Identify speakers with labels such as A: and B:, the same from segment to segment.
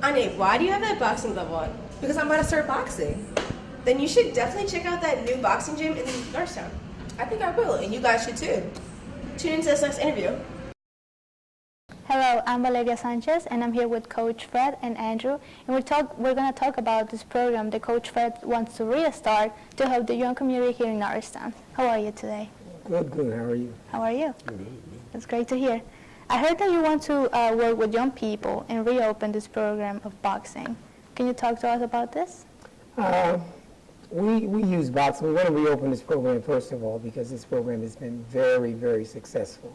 A: Anya, why do you have that boxing glove on?
B: Because I'm about to start boxing.
A: Then you should definitely check out that new boxing gym in Norristown.
B: I think I will, and you guys should too.
A: Tune into this next interview.
C: Hello, I'm Valeria Sanchez, and I'm here with Coach Fred and Andrew, and we're going to talk about this program that Coach Fred wants to restart to help the young community here in Norristown. How are you today?
D: Good, good. How are you?
C: How are you?
D: Good.
C: That's great to hear. I heard that you want to work with young people and reopen this program of boxing. Can you talk to us about this?
D: We use boxing. We want to reopen this program, first of all, because this program has been very, very successful.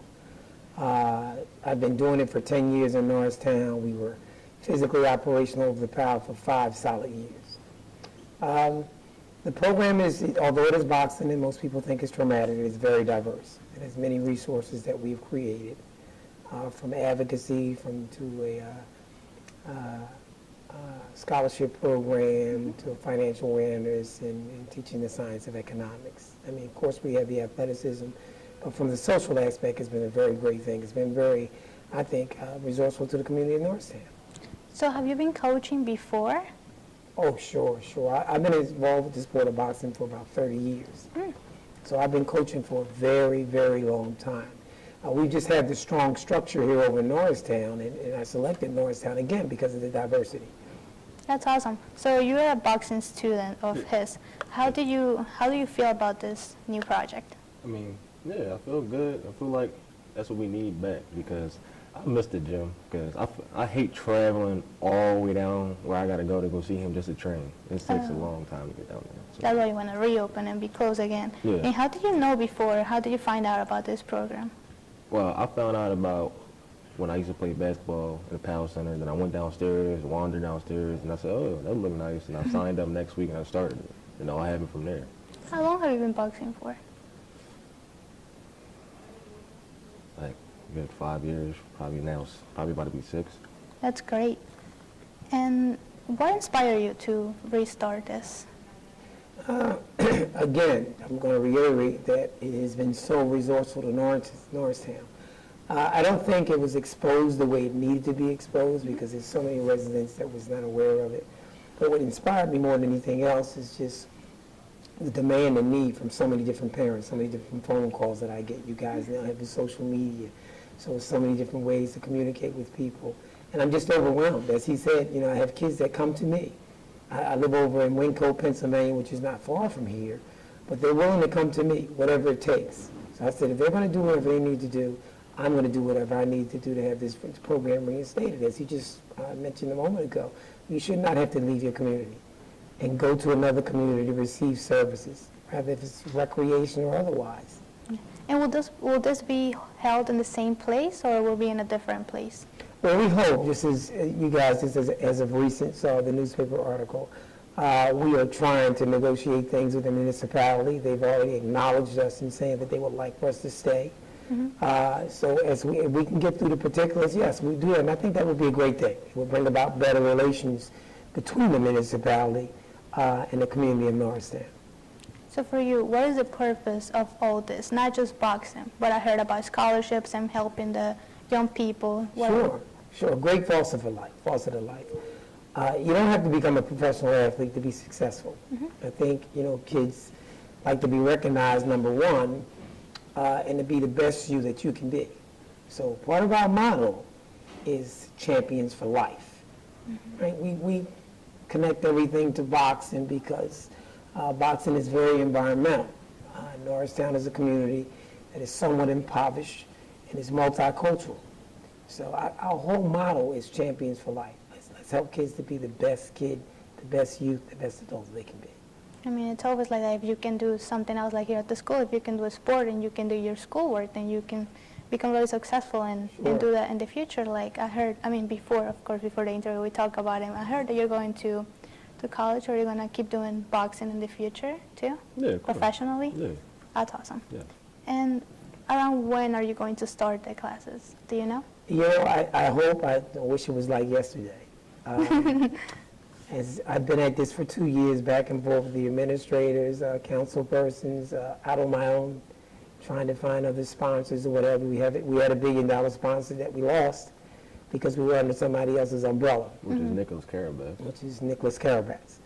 D: I've been doing it for 10 years in Norristown. We were physically operational over the power for 5 solid years. The program is, although it is boxing and most people think it's traumatic, it is very diverse. It has many resources that we've created, from advocacy, to a scholarship program, to financial awareness, and teaching the science of economics. I mean, of course, we have the athleticism, but from the social aspect, it's been a very great thing. It's been very, I think, resourceful to the community of Norristown.
C: So have you been coaching before?
D: Oh, sure. I've been involved with the sport of boxing for about 30 years. So I've been coaching for a very, very long time. We just have the strong structure here over in Norristown, and I selected Norristown again because of the diversity.
C: That's awesome. So you're a boxing student of his. How do you feel about this new project?
E: I mean, yeah, I feel good. I feel like that's what we need back, because I miss the gym, because I hate traveling all the way down where I got to go see him just to train. It takes a long time to get down there. So.
C: That's why you want to reopen and be closed again.
E: Yeah.
C: And how did you know before? How did you find out about this program?
E: Well, I found out about when I used to play basketball at the Power Center. Then I went downstairs, wandered downstairs, and I said, oh, that looked nice. And I signed up next week and I started it. And all happened from there.
C: How long have you been boxing for?
E: Like, good 5 years, probably about to be 6.
C: That's great. And what inspired you to restart this?
D: Again, I'm going to reiterate that it has been so resourceful to Norristown. I don't think it was exposed the way it needed to be exposed, because there's so many residents that was not aware of it. But what inspired me more than anything else is just the demand and need from so many different parents, so many different phone calls that I get. You guys now have the social media, so many different ways to communicate with people. And I'm just overwhelmed. As he said, I have kids that come to me. I live over in Wyncote, Pennsylvania, which is not far from here, but they're willing to come to me, whatever it takes. So I said, if they're going to do whatever they need to do, I'm going to do whatever I need to do to have this program reinstated. As he just mentioned a moment ago, you should not have to leave your community and go to another community to receive services, whether if it's recreation or otherwise.
C: And will this be held in the same place, or will it be in a different place?
D: Well, we hope, just as you guys, just as of recent saw the newspaper article, we are trying to negotiate things with the municipality. They've already acknowledged us in saying that they would like for us to stay. So if we can get through the particulars, yes, we do, and I think that would be a great thing. It would bring about better relations between the municipality and the community of Norristown.
C: So for you, what is the purpose of all this? Not just boxing, but I heard about scholarships and helping the young people.
D: Sure. Great faucet of life. You don't have to become a professional athlete to be successful. I think, kids like to be recognized, number one, and to be the best you that you can be. So part of our motto is champions for life. Right? We connect everything to boxing because boxing is very environmental. Norristown is a community that is somewhat impoverished and is multicultural. So our whole motto is champions for life. Let's help kids to be the best kid, the best youth, the best adults they can be.
C: I mean, it's always like that. If you can do something else, like here at the school, if you can do a sport and you can do your schoolwork, then you can become really successful and do that in the future. Like I heard, before the interview, we talked about him. I heard that you're going to college, or you're going to keep doing boxing in the future too?
E: Yeah,
C: professionally?
E: Yeah.
C: That's awesome.
E: Yeah.
C: And around when are you going to start the classes? Do you know?
D: I wish it was like yesterday. As I've been at this for 2 years, back and forth with the administrators, council persons, out on my own, trying to find other sponsors or whatever. We had $1 billion sponsor that we lost, because we were under somebody else's umbrella,
E: which is Nicholas Carabas.
D: which is Nicholas Carabas.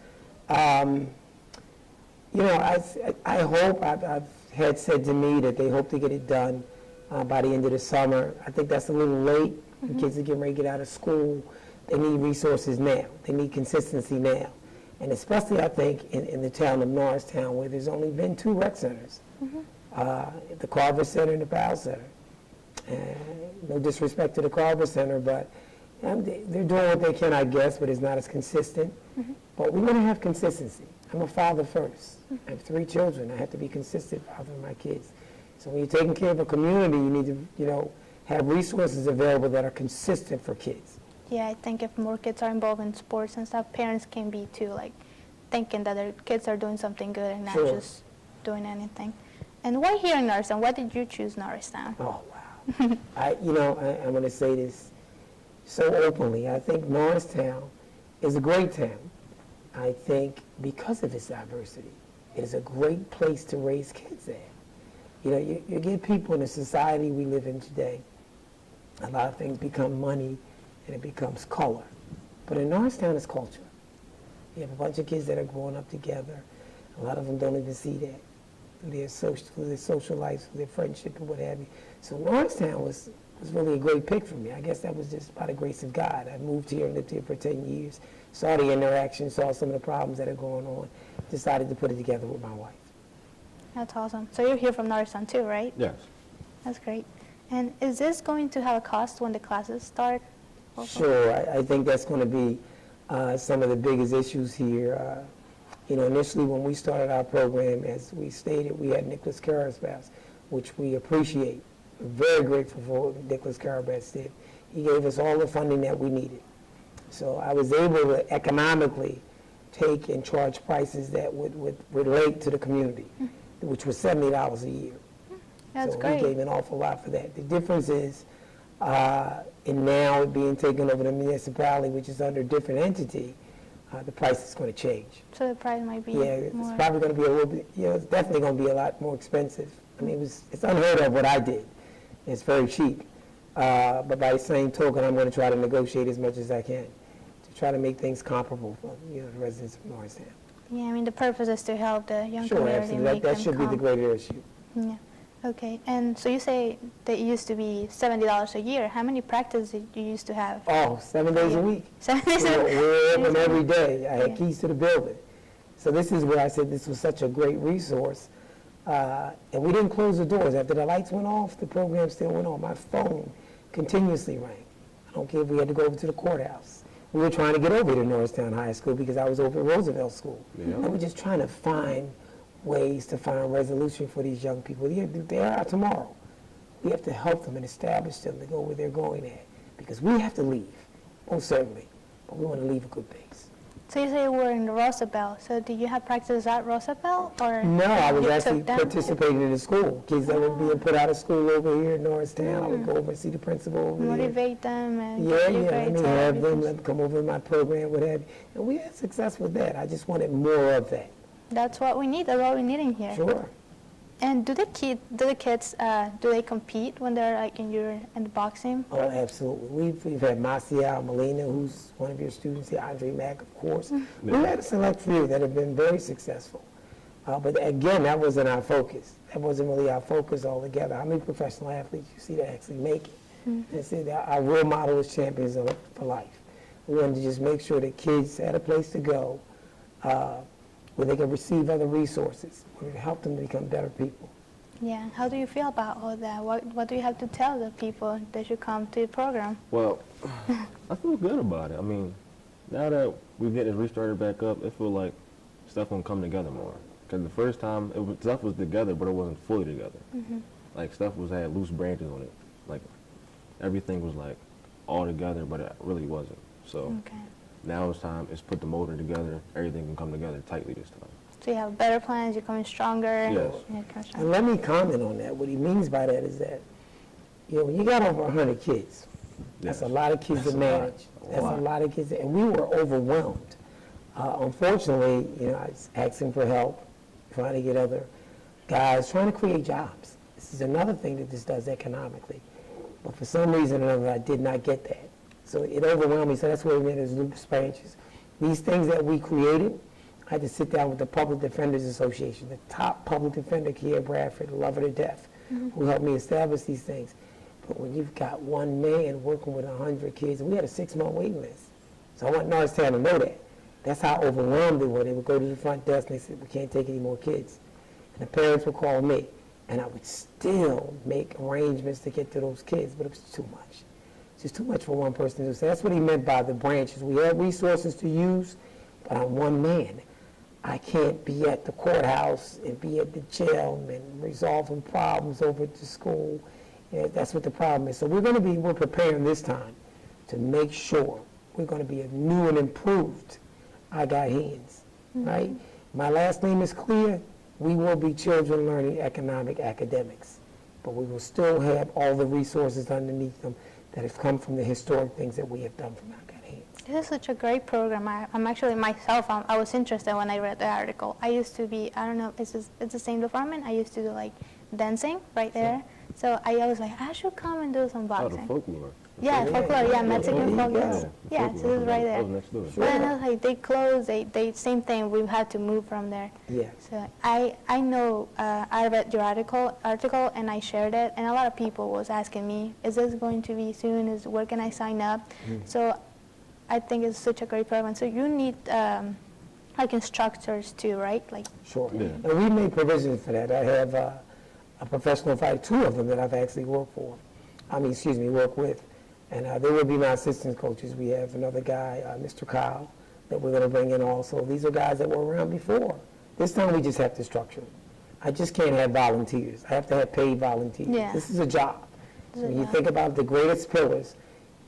D: You know, I hope, I've had said to me that they hope to get it done by the end of the summer. I think that's a little late. The kids are getting ready to get out of school. They need resources now. They need consistency now. And especially, I think, in the town of Norristown, where there's only been 2 rec centers, the Carver Center and the Powell Center. No disrespect to the Carver Center, but they're doing what they can, I guess, but it's not as consistent. But we want to have consistency. I'm a father first. I have 3 children. I have to be consistent father of my kids. So when you're taking care of a community, you need to, you know, have resources available that are consistent for kids.
C: Yeah, I think if more kids are involved in sports and stuff, parents can be too, like, thinking that their kids are doing something good and not
D: Sure.
C: just doing anything. And why here in Norristown? Why did you choose Norristown?
D: Oh, wow. I'm going to say this so openly. I think Norristown is a great town. I think because of its diversity, it is a great place to raise kids there. You know, you get people in the society we live in today, a lot of things become money and it becomes color. But in Norristown, it's culture. You have a bunch of kids that are growing up together. A lot of them don't even see that through their social life, through their friendship and what have you. So Norristown was really a great pick for me. I guess that was just by the grace of God. I moved here and lived here for 10 years, saw the interaction, saw some of the problems that are going on, decided to put it together with my wife.
C: That's awesome. So you're here from Norristown too, right?
E: Yes.
C: That's great. And is this going to have a cost when the classes start?
D: Sure, I think that's going to be some of the biggest issues here. You know, initially when we started our program, as we stated, we had Nicholas Carabas, which we appreciate. We're very grateful for what Nicholas Carabas did. He gave us all the funding that we needed. So I was able to economically take and charge prices that would relate to the community, which was $70 a year.
C: That's
D: so
C: great.
D: we gave an awful lot for that. The difference is, in now it being taken over the municipality, which is under a different entity, the price is going to change.
C: So the price might be
D: Yeah, it's
C: more.
D: probably going to be a little bit, you know, it's definitely going to be a lot more expensive. I mean, it's unheard of what I did. It's very cheap. But by the same token, I'm going to try to negotiate as much as I can to try to make things comparable for, you know, the residents of Norristown.
C: Yeah, I mean, the purpose is to help the young
D: Sure,
C: community
D: absolutely.
C: make
D: That
C: them
D: should be the
C: come.
D: greater issue.
C: Yeah. Okay. And so you say that it used to be $70 a year. How many practices did you used to have?
D: Oh, 7 days a week.
C: 7 days a
D: We're open
C: week.
D: every day. I had
C: Yeah.
D: keys to the building. So this is where I said this was such a great resource. And we didn't close the doors. After the lights went off, the program still went on. My phone continuously rang. I don't care if we had to go over to the courthouse. We were trying to get over to Norristown High School because I was over at Roosevelt School.
E: Yeah.
D: And we're just trying to find ways to find resolution for these young people. They are our tomorrow. We have to help them and establish them to go where they're going at. Because we have to leave, most certainly. But we want to leave a good base.
C: So you say you were in Roosevelt. So did you have practices at Roosevelt, or
D: No, I was
C: you
D: actually
C: took them?
D: participating in the school. Kids that were being put out of school over here in Norristown, I would go over and see the principal over there.
C: Motivate them and
D: Yeah,
C: get you
D: yeah, let
C: grades
D: me
C: and
D: have them,
C: everything.
D: let them come over in my program, what have you. And we had success with that. I just wanted more of that.
C: That's what we need. That's what we need in here.
D: Sure.
C: And do the kids do they compete when they're like in the boxing?
D: Oh, absolutely. We've had Marcial Molina, who's one of your students here, Andre Mack, of course. We've had a select few that have been very successful. But again, that wasn't our focus. That wasn't really our focus altogether. How many professional athletes you see that actually make it? And see, our real model is champions for life. We wanted to just make sure that kids had a place to go where they can receive other resources, where it help them to become better people.
C: Yeah. How do you feel about all that? What do you have to tell the people that should come to the program?
E: Well, I feel good about it. I mean, now that we're getting restarted back up, it feels like stuff gonna come together more. Because the first time, stuff was together, but it wasn't fully together. Like, stuff had loose branches on it. Like, everything was like all together, but it really wasn't. So
C: Okay.
E: now it's put the motor together. Everything can come together tightly this time.
C: So you have better plans. You're coming stronger.
E: Yes.
C: You're coming
D: And
C: stronger.
D: let me comment on that. What he means by that is that, you know, when you got over 100 kids, that's
E: Yes.
D: a lot of kids to manage. That's a lot of kids, and we were overwhelmed. Unfortunately, you know, I was asking for help, trying to get other guys, trying to create jobs. This is another thing that this does economically. But for some reason or another, I did not get that. So it overwhelmed me, so that's what we made as lupus branches. These things that we created, I had to sit down with the Public Defenders Association, the top public defender, Kia Bradford, love her to death, who helped me establish these things. But when you've got one man working with 100 kids, and we had a 6-month waiting list. So I want Norristown to know that. That's how overwhelmed they were. They would go to the front desk and they said, we can't take any more kids. And the parents would call me, and I would still make arrangements to get to those kids, but it was too much. It's just too much for one person to do. So that's what he meant by the branches. We have resources to use, but I'm one man. I can't be at the courthouse and be at the jail and resolving problems over at the school. Yeah, that's what the problem is. So we're preparing this time to make sure we're going to be a new and improved I Got Hands, right? My last name is clear. We will be children learning economic academics, but we will still have all the resources underneath them that have come from the historic things that we have done from I Got Hands.
C: This is such a great program. I'm actually myself, I was interested when I read the article. I used to be, I don't know, it's the same department. I used to do like dancing right there. So I was like, I should come and do some
E: Oh, the
C: boxing.
E: folklore.
C: Yeah, folklore, yeah, Mexican folklore. Yeah, so
E: folklore.
C: it's right
E: That was
C: there.
E: next door.
C: But then I was like, they closed, they same thing, we had to move from there.
D: Yeah.
C: So I know, I read your article and I shared it, and a lot of people was asking me, is this going to be soon, where can I sign up? So I think it's such a great program. So you need like instructors too, right? Like,
D: Sure.
E: Yeah.
D: And we made provisions for that. I have a professional fighter, 2 of them that I've actually worked with. And they will be my assistant coaches. We have another guy, Mr. Kyle, that we're going to bring in also. These are guys that were around before. This time we just have to structure it. I just can't have volunteers. I have to have paid volunteers.
C: Yeah.
D: This is a job. So
C: This is
D: when
C: a
D: you
C: job.
D: think about the greatest pillars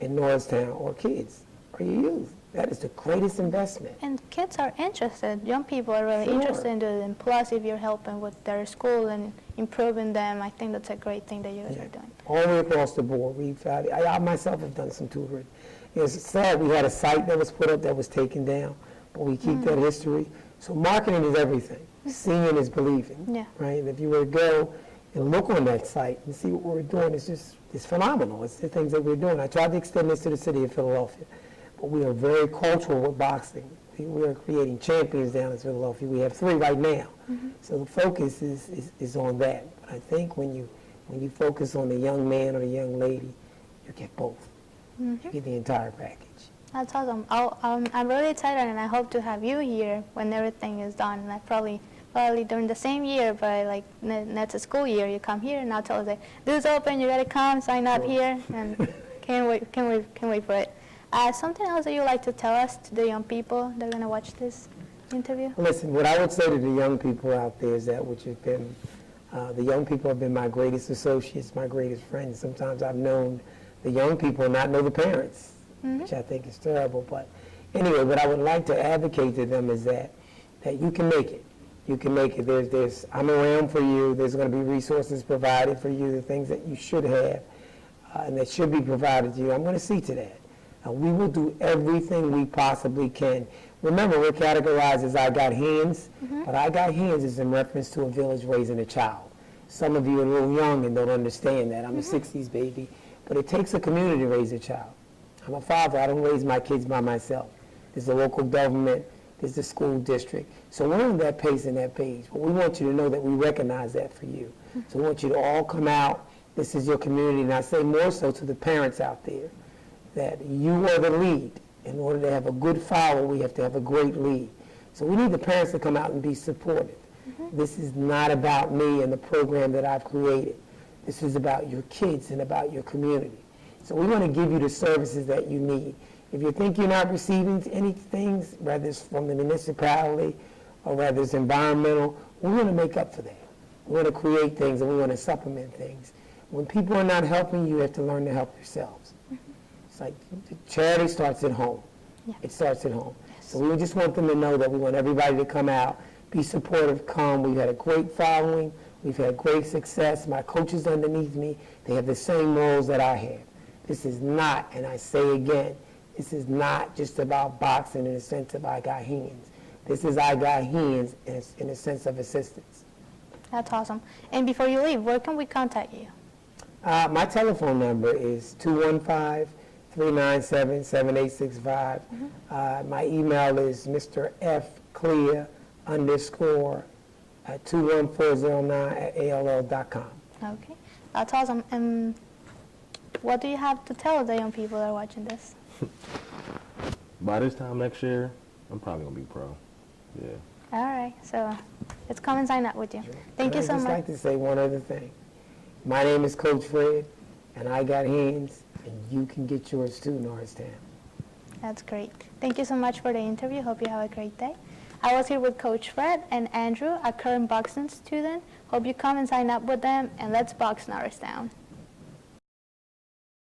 D: in Norristown or kids or your youth, that is the greatest investment.
C: and kids are interested. Young people are really
D: Sure.
C: interested in it. And plus, if you're helping with their school and improving them, I think that's a great thing that you guys are doing.
D: All the way across the board. I myself have done some tutoring. It's sad we had a site that was put up that was taken down, but we keep that history. So marketing is everything. Seeing is believing,
C: Yeah.
D: right? And if you were to go and look on that site and see what we're doing, it's phenomenal. It's the things that we're doing. I tried to extend this to the city of Philadelphia, but we are very cultural with boxing. We are creating champions down in Philadelphia. We have 3 right now. So the focus is on that. But I think when you focus on the young man or the young lady, you get both. You get the entire package.
C: That's awesome. I'm really excited, and I hope to have you here when everything is done. And I probably during the same year, but like next school year, you come here and I'll tell us like, "Dude's open. You gotta come, sign up here." And can't wait for it. Something else that you like to tell us to the young people that are gonna watch this interview?
D: Listen, what I would say to the young people out there is that which has been, the young people have been my greatest associates, my greatest friends. Sometimes I've known the young people and not know the parents, which I think is terrible. But anyway, what I would like to advocate to them is that you can make it. You can make it. I'm around for you. There's going to be resources provided for you, the things that you should have and that should be provided to you. I'm going to see to that. We will do everything we possibly can. Remember, we're categorized as I Got Hands, but I Got Hands is in reference to a village raising a child. Some of you are a little young and don't understand that. I'm a 60s baby, but it takes a community to raise a child. I'm a father. I don't raise my kids by myself. There's the local government. There's the school district. So we're on that pace and that page. But we want you to know that we recognize that for you. So we want you to all come out. This is your community. And I say more so to the parents out there, that you are the lead. In order to have a good follower, we have to have a great lead. So we need the parents to come out and be supportive. This is not about me and the program that I've created. This is about your kids and about your community. So we want to give you the services that you need. If you think you're not receiving anything, whether it's from the municipality or whether it's environmental, we want to make up for that. We want to create things and we want to supplement things. When people are not helping, you have to learn to help yourselves. It's like charity starts at home.
C: Yeah.
D: It starts at home. So we just want them to know that we want everybody to come out, be supportive, come. We've had a great following. We've had great success. My coaches underneath me, they have the same morals that I have. This is not, and I say again, this is not just about boxing in the sense of I Got Hands. This is I Got Hands in a sense of assistance.
C: That's awesome. And before you leave, where can we contact you?
D: My telephone number is 397-7865. My email is mrfclear_21409@AOL.com.
C: Okay, that's awesome. What do you have to tell the young people that are watching this?
E: By this time next year, I'm probably gonna be pro. Yeah.
C: All right, so let's come and sign up with you. Thank you so
D: I'd just
C: much.
D: like to say one other thing. My name is Coach Fred, and I got hands, and you can get yours too, Norristown.
C: That's great. Thank you so much for the interview. Hope you have a great day. I was here with Coach Fred and Andrew, a current boxing student. Hope you come and sign up with them, and let's box Norristown.